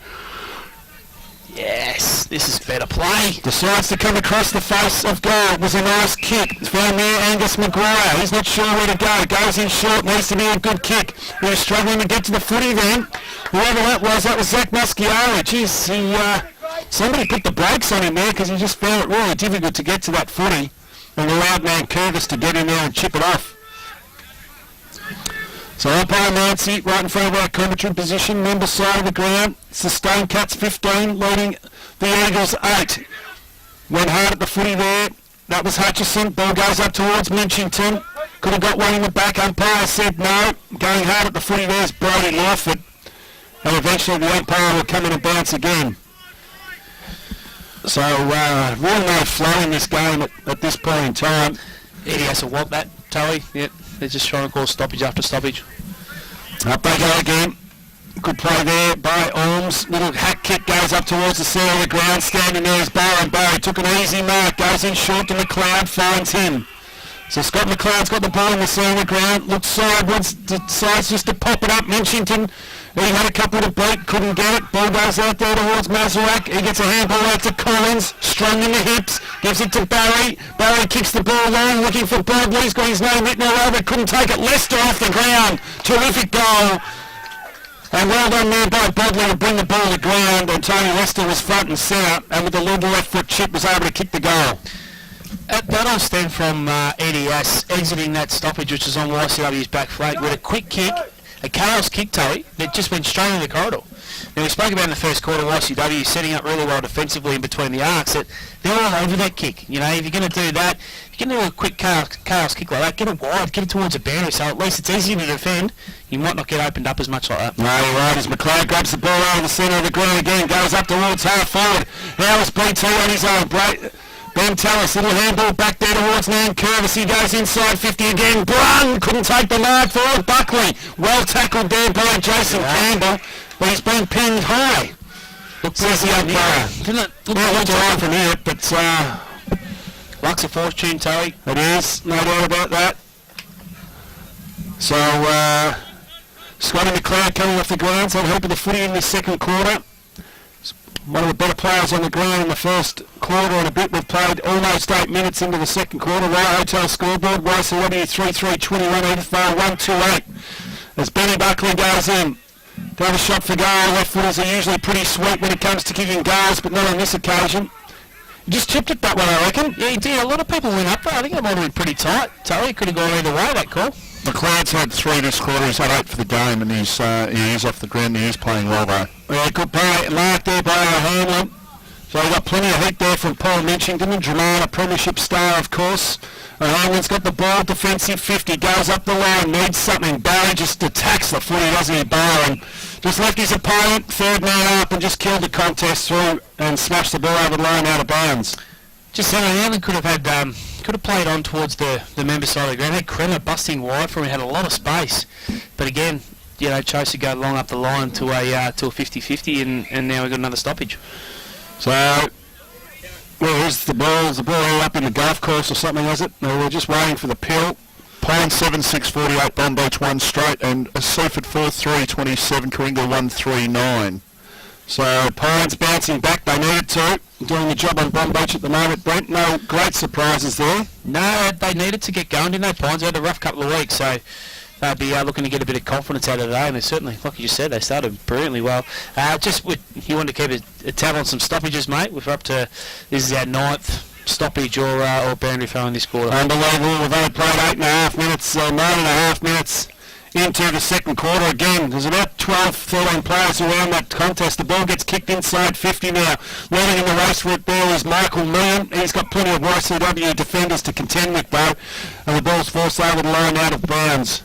Yes, this is better play. Decides to come across the face of goal. It was a nice kick. Found there Angus Maguire. He's not sure where to go. Goes in short. Needs to be a good kick. He was struggling to get to the footy then. Whoever that was Zach Muschiari. Jeez, somebody put the brakes on him there because he just found it really difficult to get to that footy. And allowed man Curvis to get in there and chip it off. So umpire Nancy, right in front of our commentary position, member side of the ground. It's the Stone Cats 15, leading the Eagles 8. Went hard at the footy there. That was Hutchison. Ball goes up towards Minchington. Could have got one in the back. Umpire said no. Going hard at the footy there is Brody Lawford. And eventually the umpire will come in and bounce again. So really no flow in this game at this point in time. Eddie has to want that, Tully. Yep. They're just trying to call stoppage after stoppage. Up they go again. Good play there by Orms. Little hack kick goes up towards the centre of the ground. Standing there is Byron Barry. Took an easy mark. Goes in short to McLeod. Finds him. So Scott McLeod's got the ball in the centre of the ground. Looks sideways. Decides just to pop it up. Minchington. He had a couple to beat. Couldn't get it. Ball goes out there towards Mazurak. He gets a handball out to Collins. Strong in the hips. Gives it to Barry. Barry kicks the ball long. Looking for Bodley. He's got his name written all over. Couldn't take it. Lester off the ground. Terrific goal. And well done there by Bodley to bring the ball to ground. And Tony Lester was front and centre. And with the little left foot chip was able to kick the goal. That all stemmed from EDS exiting that stoppage, which is on YCW's back flank, with a quick kick, a chaos kick, Tully, that just went straight in the corridor. Now, we spoke about in the first quarter, YCW setting up really well defensively in between the arcs. That they're all over that kick. You know, if you're going to do that, if you're going to do a quick chaos kick like that, get it wide, get it towards a boundary, so at least it's easier to defend. You might not get opened up as much like that. No, you're right. As McLeod grabs the ball out of the centre of the ground again, goes up towards half forward. Now it's BT on his own. Ben Tallis, little handball back there towards Nan Curvis. He goes inside 50 again. Brun couldn't take the mark for it. Buckley, well tackled there by Jason Campbell, but he's been pinned high. Looks as the umpire. Didn't it look Looks right from here, but luck's a fortune, Tully. it is, no doubt about that. So, Scotty McLeod coming off the ground, so helping the footy in this second quarter. One of the better players on the ground in the first quarter and a bit. We've played almost 8 minutes into the second quarter. Right Hotel scoreboard, YCW 3-3-21, Edith-Vale 1-2-8. As Benny Buckley goes in. They have a shot for goal. Left footers are usually pretty sweet when it comes to kicking goals, but not on this occasion. He just chipped it that one, I reckon. Yeah, he did. A lot of people went up there. I think it might have been pretty tight. Tully could have gone either way, that call. McLeod's had 3 this quarter. He's had 8 for the game, and he is off the ground. He is playing well, though. Yeah, good play. Mark there by O'Hanlon. So we've got plenty of heat there from Paul Minchington and Dramana, premiership star, of course. O'Hanlon's got the ball, defensive 50, goes up the line, needs something. Barry just attacks the footy, doesn't he, Byron? Just left his opponent, third man up, and just killed the contest through and smashed the ball over the line out of bounds. Just saying, O'Hanlon could have played on towards the member side of the ground. Had Kremer busting wide for him, had a lot of space. But again, you know, chose to go long up the line to a 50-50, and now we've got another stoppage. So, well, here's the ball. Is the ball all up in the golf course or something, is it? No, we're just waiting for the pill. Pine 7-6-48, Bomb Beach 1 straight, and Seaford 4-3-27, Coringa 1-3-9. So Pine's bouncing back. They needed to. Doing the job on Bomb Beach at the moment, Brent. No great surprises there. No, they needed to get going, didn't they, Pines? They had a rough couple of weeks, so they'll be looking to get a bit of confidence out of today, and they certainly, like you just said, they started brilliantly well. You want to keep a tab on some stoppages, mate. We're up to, this is our 9th stoppage or boundary foul in this quarter. Unbelievable. We've only played 8.5 minutes, 9.5 minutes into the second quarter. Again, there's about 12, 13 players around that contest. The ball gets kicked inside 50 now. Leading in the race for it there is Michael Meehan. He's got plenty of YCW defenders to contend with, though, and the ball's forced over the line out of bounds.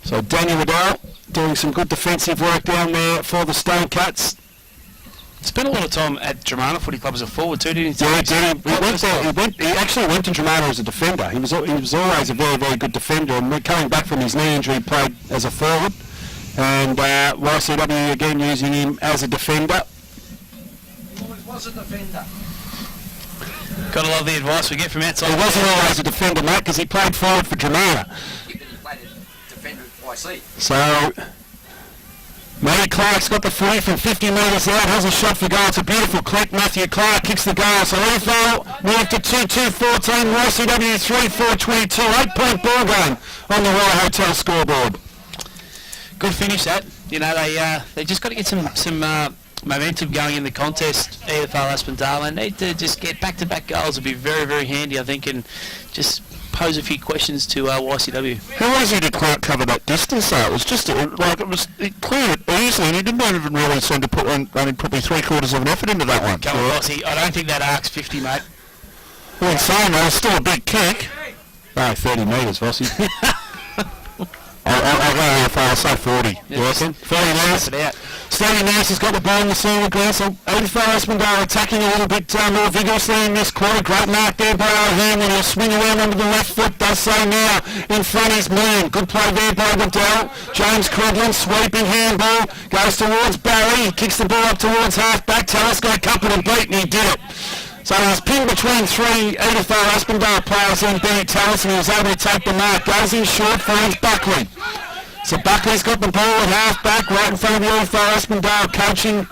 So Daniel Waddell doing some good defensive work down there for the Stonecats. Spent a lot of time at Dramana Footy Club as a forward too, didn't he? Yeah, he actually went to Dramana as a defender. He was always a very, very good defender, and coming back from his knee injury, played as a forward. And YCW again using him as a defender. Always was a defender. Gotta love the advice we get from outside. He wasn't always a defender, mate, because he played forward for Dramana. He played a defender at YC. So Matty Clark's got the footy from 50 metres out, has a shot for goal. It's a beautiful click. Matthew Clark kicks the goal. So EFL moved to 2-2-14, YCW 3-4-22. 8-point ball game on the Royal Hotel scoreboard. Good finish that. You know, they just got to get some momentum going in the contest. Edi-Aspendale, and need to just get back-to-back goals. Would be very, very handy, I think, and just pose a few questions to YCW. How easy did Clark cover that distance though? It was just it cleared it easily, and he didn't even really seem to put only probably 3/4 of an effort into that one. Come on, Vossi. I don't think that arc's 50, mate. Well, in saying that, it's still a big kick. No, 30 metres, Vossi. I'll go half, I'll say 40. Yeah, 40 metres. it out. Stevie Nash has got the ball in the center of the ground, so Edi-Aspendale attacking a little bit more vigorously in this quarter. Great mark there by O'Hanlon. He'll swing around onto the left foot, does so now. In front is Meehan. Good play there by Waddell. James Crodlin, sweeping handball, goes towards Barry. He kicks the ball up towards half-back. Telescope coupled and beat, and he did it. So he was pinned between 3 Edi-Aspendale players and Benny Tallis, and he was able to take the mark. Goes in short, finds Buckley. So Buckley's got the ball at half-back, right in front of the Edi-Aspendale coaching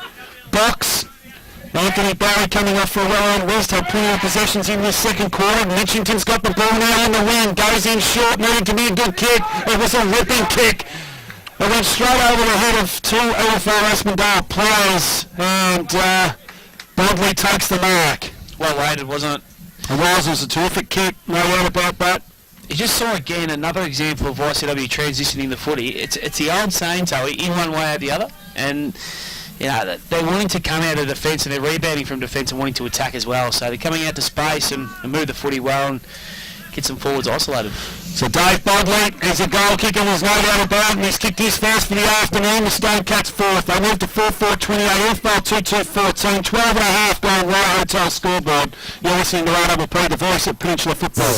box. Anthony Barry coming off for a well-earned rest, had plenty of possessions in this second quarter. Mitchington's got the ball now in the wing, goes in short, needed to be a good kick. It was a ripping kick. It went straight over the head of 2 Edi-Aspendale players, and Bodley takes the mark. Well rated, wasn't it? It was a terrific kick, no doubt about that. You just saw again another example of YCW transitioning the footy. It's the old saying, so in one way or the other, and you know they're wanting to come out of defence and they're rebounding from defence and wanting to attack as well. So they're coming out to space and move the footy well and get some forwards isolated. So Dave Bodley is a goal kicker, there's no doubt about it, and he's kicked his first for the afternoon. The Stonecats fourth. They moved to 4-4-28, EFL 2-2-14, 12.5 going Royal Hotel scoreboard. You're listening to RWP, the voice of Peninsula Football.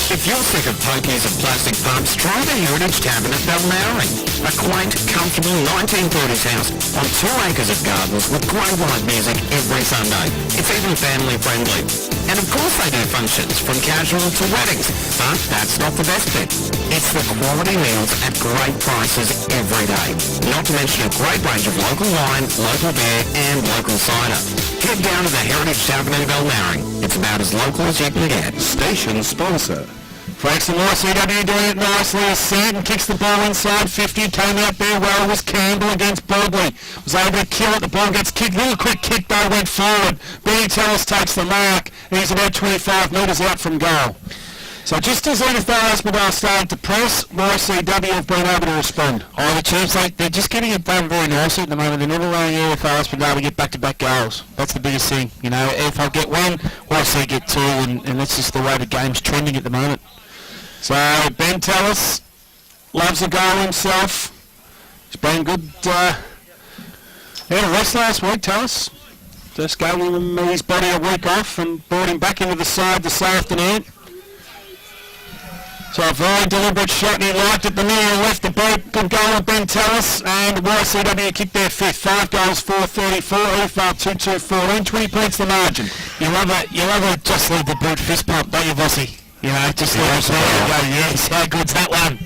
If you're sick of pokies and plastic pubs, try the Heritage Tavern at Balnarring. A quaint, comfortable 1930s house on 2 acres of gardens with great live music every Sunday. It's even family friendly. And of course they do functions, from casual to weddings. But that's not the best bit. It's the quality meals at great prices every day. Not to mention a great range of local wine, local beer and local cider. Head down to the Heritage Tavern in Balnarring. It's about as local as you can get. Station sponsor. Frankston YCW doing it nicely as Santon kicks the ball inside 50, came out there well, was Campbell against Bodley, was able to kill it, the ball gets kicked, little quick kick though, went forward, Benny Tellis takes the mark, and he's about 25 metres out from goal. So just as Edi-Aspendale started to press, YCW have been able to respond. Oh, the Chiefs, they're just getting it done very nicely at the moment. They're never allowing Edi-Aspendale to get back-to-back goals. That's the biggest thing. You know, if I get one, YC get two, and that's just the way the game's trending at the moment. So Ben Tellis loves a goal himself. He's been good. Rest last week, Tellis. Just gave him his body a week off and brought him back into the side this afternoon. So a very deliberate shot, and he liked it. The middle left the boot. Good goal of Ben Tellis, and YCW kicked their fifth. 5 goals, 434. EFL 2-2-14. 20 points the margin. You love it. Just leave the boot fist pump, don't you, Bossy? You know, just let it go. Yes, how good's that one?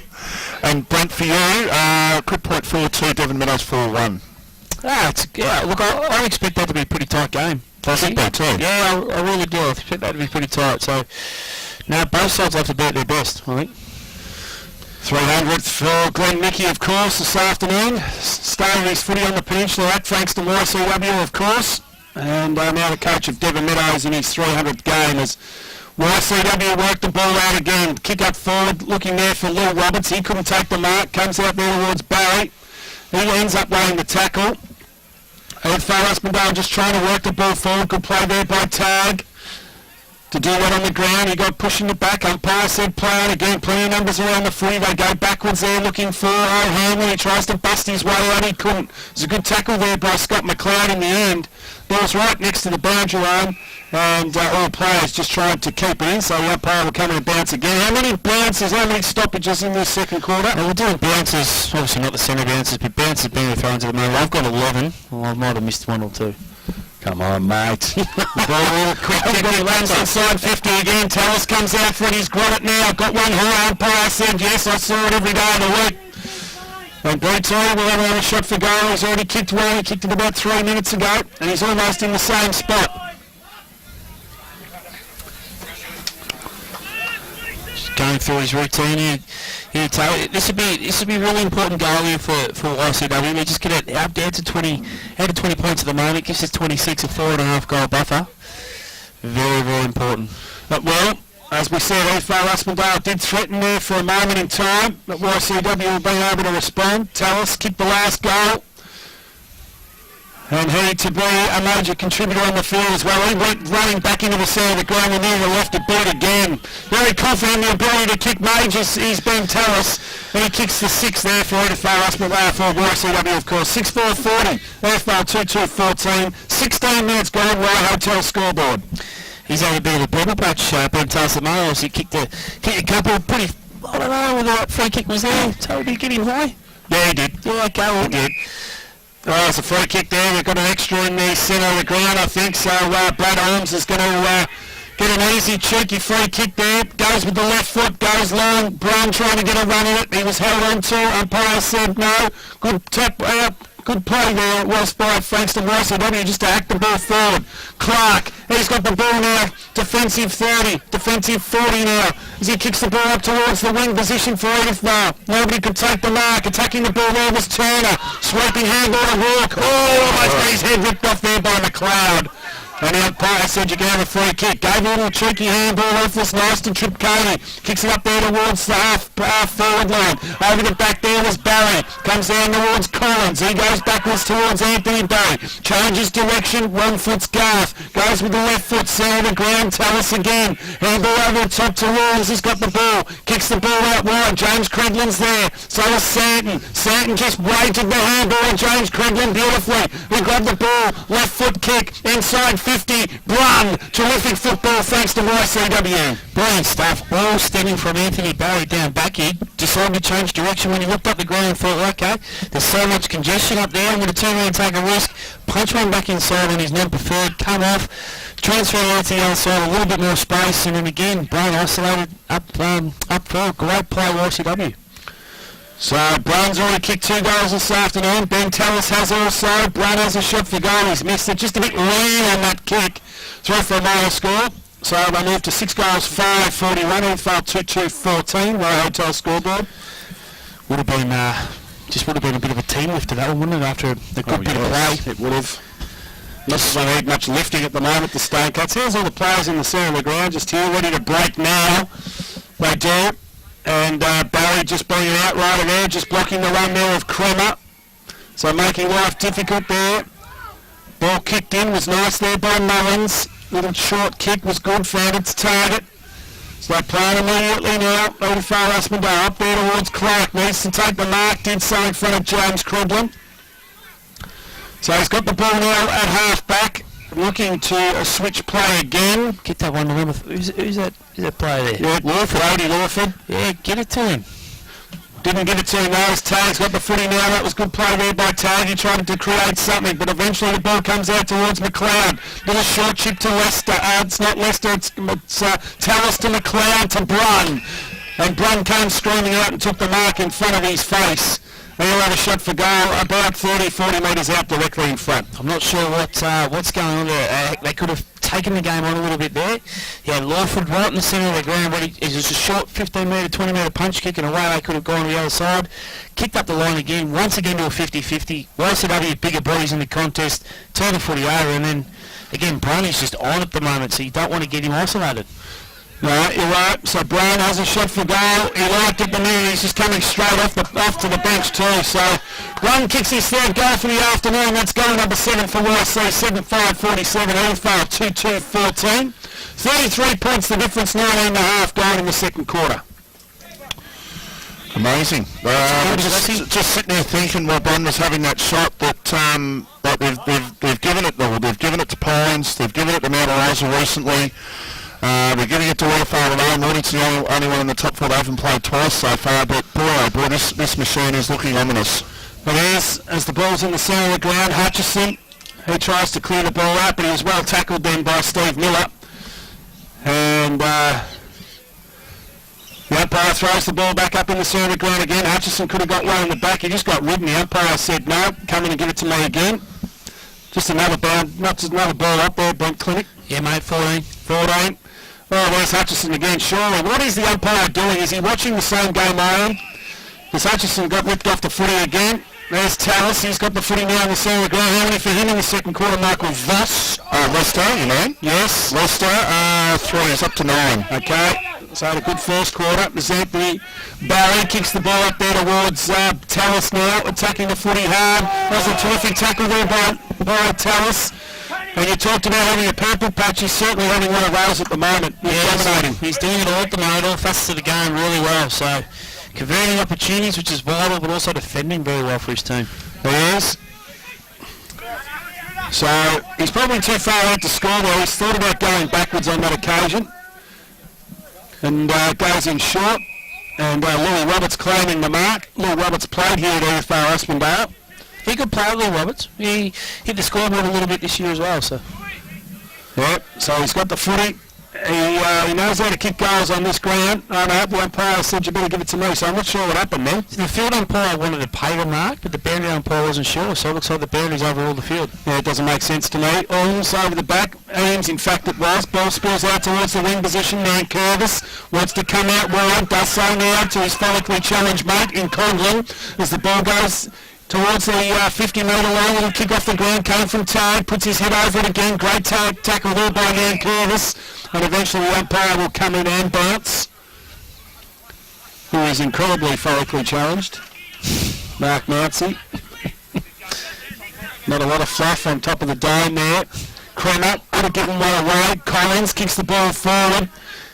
And Brent, for you, Crib Point 4-2, Devon Meadows 4-1. Look, I expect that to be a pretty tight game. I think so too. Yeah, I really do. I expect that to be pretty tight. So, no, both sides have to be at their best, I think. 300th for Glenn Mickey, of course, this afternoon. Starting his footy on the peninsula at Frankston YCW, of course. And now the coach of Devon Meadows in his 300th game as YCW worked the ball out again. Kick up forward, looking there for Lil Roberts. He couldn't take the mark. Comes out there towards Barry. He ends up weighing the tackle. Edi-Aspendale just trying to work the ball forward. Good play there by Tag to do that on the ground. He got pushing it back. Umpire said play on again. Plenty of numbers around the footy. They go backwards there looking for O'Hanlon. He tries to bust his way out. He couldn't. There's a good tackle there by Scott McLeod in the end. Ball's right next to the boundary line, and all players just tried to keep it in, so the umpire will come in and bounce again. How many bounces, how many stoppages in this second quarter? We're doing bounces, obviously not the centre bounces, but bounces being thrown to the moment. I've got 11. Well, I might have missed 1 or 2. Come on, mate. Ball, quick kick, he lands inside 50 again. Tellis comes out for it. He's got it now. Got one high. Umpire said yes, I saw it every day of the week. And Bruto will have another shot for goal. He's already kicked one. He kicked it about 3 minutes ago, and he's almost in the same spot. Just going through his routine here, Taylor. This would be a really important goal here for YCW. We just get it out to 20 points at the moment. Gives us 26, a 4.5 goal buffer. Very, very important. But well, as we said, Edi-Aspendale did threaten there for a moment in time, but YCW have been able to respond. Tellis kicked the last goal, and he to be a major contributor on the field as well. He went running back into the centre of the ground and near the left to beat again. Very confident in the ability to kick majors. He's been Tellis, and he kicks the 6 there for Edi-Aspendale for YCW, of course. 6-4-40, EFL 2-2-14, 16 minutes gone, Rye Hotel scoreboard. He's had a bit of a purple patch, Ben Tellis at Mars. He kicked a couple of pretty, I don't know whether that free kick was there. So did he get him high? Yeah, he did. Yeah, okay, He did. Oh, it's a free kick there. They've got an extra in the centre of the ground, I think. So Brad Holmes is going to get an easy, cheeky free kick there. Goes with the left foot, goes long. Brown trying to get a run at it. He was held on to. Umpire said no. Good tap out. Good play there. It was by Frankston YCW just to act the ball forward. Clark, he's got the ball now. Defensive 30, defensive 40 now. As he kicks the ball up towards the wing position for Edithvale. Nobody could take the mark. Attacking the ball there was Turner. Sweeping handball to Rourke. Oh, almost got his head ripped off there by McLeod. And the umpire said you can have a free kick. Gave a little cheeky handball off this nice to Trip Coney. Kicks it up there towards the half forward line. Over the back there was Barry. Comes down towards Collins. He goes backwards towards Anthony Barry. Changes direction. 1 foot's Garth. Goes with the left foot. Center of the ground. Tellis again. Handball over the top to Rawls. He's got the ball. Kicks the ball out wide. James Credlin's there. So is Santon. Santon just weighted the handball of James Credlin beautifully. He grabbed the ball. Left foot kick. Inside 50. 50, Brun. Terrific football thanks to YCW. Brilliant stuff, all stemming from Anthony Barry down back. He decided to change direction when he looked up the ground and thought, okay, there's so much congestion up there, I'm going to turn around and take a risk, punch one back inside on his non-preferred, come off, transfer out to the other side, a little bit more space, and then again, Brun isolated up for great play YCW. So Brun's already kicked 2 goals this afternoon. Ben Tallis has also. Brun has a shot for goal. He's missed it. Just a bit lean on that kick. Through for a mile score. So they moved to 6 goals, 5-41. He fell 2-2-14. Royal Hotel scoreboard. Would have been a bit of a team lift to that one, wouldn't it? After the good bit of play, it would have. Not need much lifting at the moment. The Stone Cuts. Here's all the players in the centre of the ground, just here, ready to break now. They do. And Barry just bringing it out right there, just blocking the run there of Kremer. So making life difficult there. Ball kicked in, was nice there by Mullins. Little short kick was good, found its target. So they're playing immediately now. Edi-Aspendale up there towards Clark. Needs to take the mark, did so in front of James Croblin. So he's got the ball now at half back. Looking to switch play again. Get that one, remember, who's that player there? Yeah, Lawford, Odie Lawford. Yeah, get it to him. Didn't give it to him now. Tag's got the footy now. That was good play there by Tag. He tried to create something, but eventually the ball comes out towards McLeod. Little short chip to Lester. It's not Lester, it's Tallis to McLeod to Brun. And Brun came screaming out and took the mark in front of his face. He'll have a shot for goal about 30-40 metres out directly in front. I'm not sure what's going on there. They could have taken the game on a little bit there. He had Lawford right in the centre of the ground, but it was a short 15-metre, 20-metre punch kick, and away they could have gone to the other side. Kicked up the line again, once again to a 50-50. YCW bigger bodies in the contest, turn the footy over, and then again Brun's just on at the moment, so you don't want to get him isolated. No, you're right. So Brown has a shot for goal. He liked it the minute. He's just coming straight off to the bench too. So Brown kicks his third goal for the afternoon. That's goal number 7 for YC. 7-5-47. Elfale 2-2-14. 33 points the difference. 19.5 goal in the second quarter. Amazing. Just sitting there thinking while Brun was having that shot that they've given it they've given it to Pines. They've given it to Mount Eliza recently. They're giving it to Elfale and Morning's the only one in the top 4 they haven't played twice so far, but boy, oh boy, this machine is looking ominous. It is, as the ball's in the centre of the ground. Hutchison, he tries to clear the ball out, but he was well tackled then by Steve Miller. And the umpire throws the ball back up in the centre of the ground again. Hutchison could have got one in the back. He just got ridden. The umpire said, no, come in and give it to me again. Just another ball, not just another ball up there, Brent Clinic. Yeah, mate, 14. Oh, there's Hutchison again, surely. What is the umpire doing? Is he watching the same game I am? Because Hutchison got ripped off the footy again. There's Tallis. He's got the footy now in the centre of the ground. How many for him in the second quarter, Michael Voss? Lester, you mean? Yes. Lester, 3 is up to 9. Okay. So had a good first quarter. Anthony Barry kicks the ball up there towards Tallis now, attacking the footy hard. That was a terrific tackle there by Tallis. And you talked about having a purple patch. He's certainly having one of those at the moment. He's doing it all at the moment, all facets of the game really well. So converting opportunities, which is vital, but also defending very well for his team. He is. So he's probably too far out to score there. He's thought about going backwards on that occasion. And goes in short. And Louis Roberts claiming the mark. Louis Roberts played here at Edi-Aspendale. He could play with Louis Roberts. He hit the scoreboard a little bit this year as well. So. Yep, so he's got the footy. He knows how to kick goals on this ground. I know, the umpire said you better give it to me, so I'm not sure what happened there. The field umpire wanted to pay the mark, but the boundary umpire wasn't sure, so it looks like the boundary's over all the field. Yeah, it doesn't make sense to me. Almost over the back. Ames, in fact, it was. Ball spills out towards the wing position. Man Curvis wants to come out wide. Does so now to his follically challenged mate in Conlon as the ball goes towards the 50-metre line. Little kick off the ground came from Tide. Puts his head over it again. Great tackle there by Man Curvis. And eventually the umpire will come in and bounce. Who is incredibly follically challenged. Mark Nancy. Not a lot of fluff on top of the dome there. Kremer would have given one away. Collins kicks the ball forward.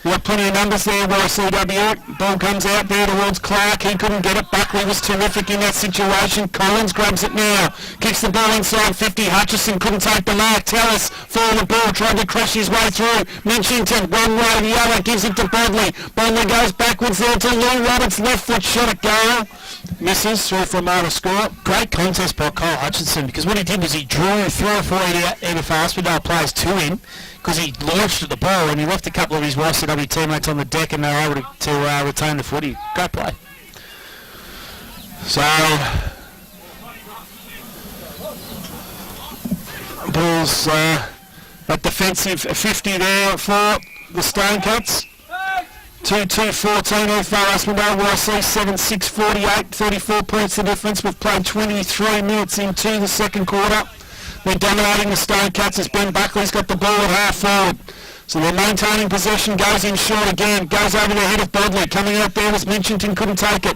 We've got plenty of numbers there, YCW. Ball comes out there towards Clark. He couldn't get it. Buckley was terrific in that situation. Collins grabs it now. Kicks the ball inside 50. Hutchison couldn't take the mark. Tallis for the ball, trying to crash his way through. Minchington, one way, the other, gives it to Bodley. Bodley goes backwards there to Lou Roberts. Left foot shot at goal. Misses through for a minor score. Great contest by Kyle Hutchinson, because what he did was he drew 3 or 4 Edi-Aspendale players to him, because he launched at the ball and he left a couple of his YCW teammates on the deck and they were able to retain the footy. Great play. So, Bulls at defensive 50 there for the Stonecuts. 2-2-14 off Edi-Aspendale, YC 7-6-48, 34 points the difference. We've played 23 minutes into the second quarter. They're dominating the Stonecuts as Ben Buckley's got the ball at half forward. So they're maintaining possession, goes in short again, goes over the head of Bodley. Coming out there was Minchington, couldn't take it.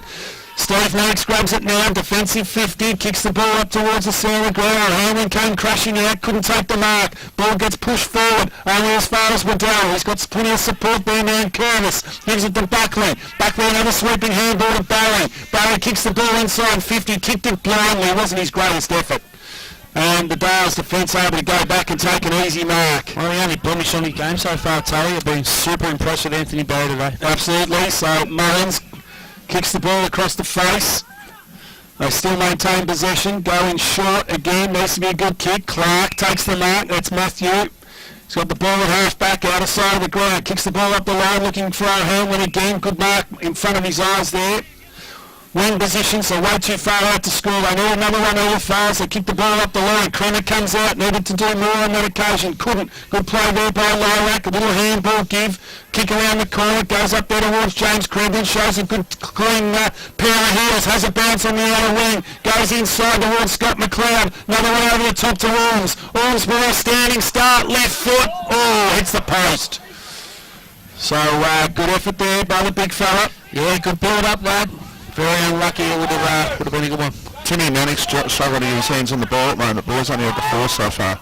Steve Knox grabs it now, defensive 50, kicks the ball up towards the centre of the ground. Hamlin came crashing out, couldn't take the mark. Ball gets pushed forward, only as far as Waddell. He's got plenty of support there now. Curtis gives it to Buckley. Buckley another sweeping handball to Barry. Barry kicks the ball inside 50, kicked it blindly. It wasn't his greatest effort. And the Dales defence able to go back and take an easy mark. Well, the only blemish on the game so far, Tully. I've been super impressed with Anthony Barry today. Absolutely. So Mullins kicks the ball across the face. They still maintain possession. Going short again. Needs to be a good kick. Clark takes the mark. That's Matthew. He's got the ball at half back, outer side of the ground. Kicks the ball up the line, looking for O'Hanlon again. Good mark in front of his eyes there. Wing position, so way too far out to score. They need another one all fouls. They kick the ball up the line. Crenner comes out, needed to do more on that occasion. Couldn't. Good play there by Lowrack. A little handball give. Kick around the corner. Goes up there towards James Credlin. Shows a good clean pair of heels. Has a bounce on the outer wing. Goes inside towards Scott McLeod. Another one over the top to Orms. Orms with a standing start. Left foot. Oh, hits the post. So good effort there by the big fella. Yeah, good build up, lad. Very unlucky. It would have been a good one. Timmy Mannix struggling to get his hands on the ball at the moment. Boys only had the 4 so far.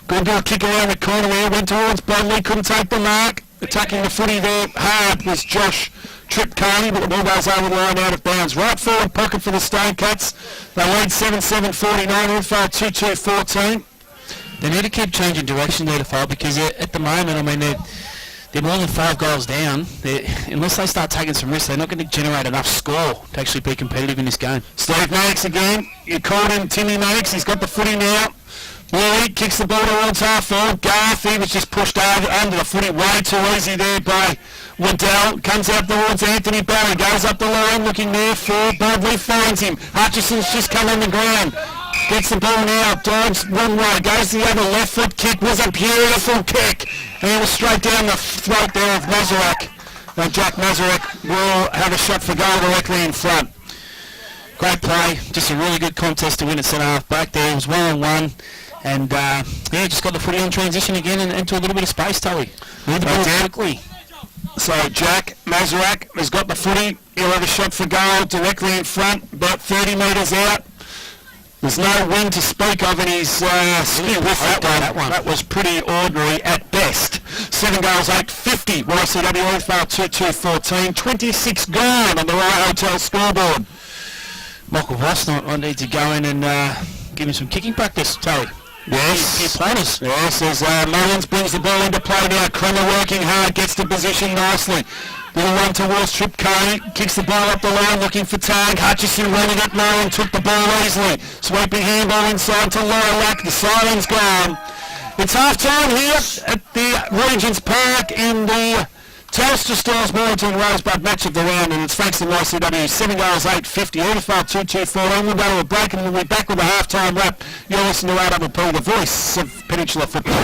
Good little kick around the corner there. Went towards Bodley. Couldn't take the mark. Attacking the footy there hard was Josh Trip-Carney, but the ball goes over the line out of bounds. Right forward pocket for the Stonecuts. They lead 7-7-49. Info 2-2-14. They need to keep changing direction there to foul, because at the moment, I mean, they're more than 5 goals down. Unless they start taking some risks, they're not going to generate enough score to actually be competitive in this game. Steve Mannix again. You called him Timmy Mannix. He's got the footy now. Louis kicks the ball towards half forward. Garth, he was just pushed under the footy way too easy there by Waddell. Comes out towards Anthony Barry. Goes up the line looking there for Bodley. Finds him. Hutchison's just come on the ground. Gets the ball now, dives one way, goes the other, left foot kick was a beautiful kick. And it was straight down the throat there of Mazurek. Jack Mazurek will have a shot for goal directly in front. Great play, just a really good contest to win at centre half back there. It was 1-on-1, and just got the footy on transition again and into a little bit of space, Tully. Move the ball quickly. So Jack Mazurek has got the footy. He'll have a shot for goal directly in front, about 30 metres out. There's no wind to speak of in his skill with that one. That was pretty ordinary at best. 7 goals, 850. YCW FR 2-2-14. 26 gone on the Rye Hotel scoreboard. Michael Voss need to go in and give him some kicking practice, Tully. Yes. Your planners. Yes, as Mullins brings the ball into play now. Crenner working hard, gets to position nicely. Little one towards Trip-Carney, kicks the ball up the line looking for tag. Hutchison running it now and took the ball easily. Sweeping handball inside to Lowrack. The siren's gone. It's half-time here at the Regents Park in the Telstra Stores Mornington Rosebud match of the round, and it's Frankston YCW 7 goals, 850. NFL 2-2-4. We'll go to a break and we'll be back with a half-time wrap. You're listening to RD15, the voice of Peninsula football.